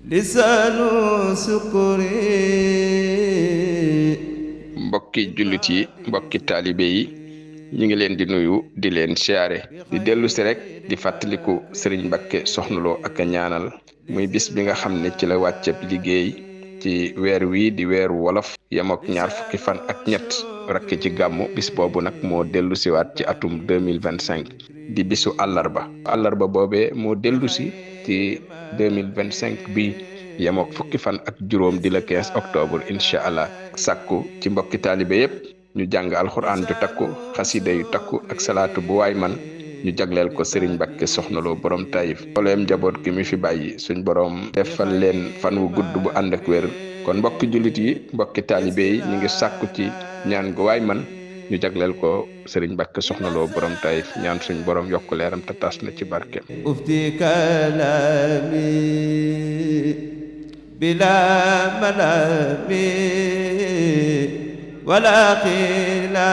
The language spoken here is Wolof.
lisanu sukuri. mbokki jullit yi mbokki taalibe yi ñu ngi leen di nuyu di leen siyaare di dellu si rek di fàttaliku sëriñ Mbàkke Soxna Lo ak a ñaanal muy bis bi nga xam ne ci la wàcceb liggéey ci weer wii di weeru wolof yem ak ñaar fukki fan ak ñett rakk ci gàmmu bis boobu nag moo dellu siwaat ci atum 2025 di bisu àllarba boobee moo dellu si ci 2025 bi yem ak fukki fan ak juróom di la 15 octobre incha allah sàkku ci mbokki taalibe yépp ñu jàng alxuraan ju takku xasida yu takku ak salaatu bu waay man ñu jagleel ko Serigne Mbàkke Soxna Lo borom Taïf mbooleem njaboot gi mi fi bàyyi suñ borom defal leen fan wu gudd bu ànd ak wér kon mbokki jullit yi mbokki taalibe yi ñu ngi sàkku ci ñaan gu waay man ñu jagleel ko Serigne Mbàkke Soxna Lo borom Taïf ñaan suñ borom yokk leeram te tas na ci barke ufti kalami bila malami wala xila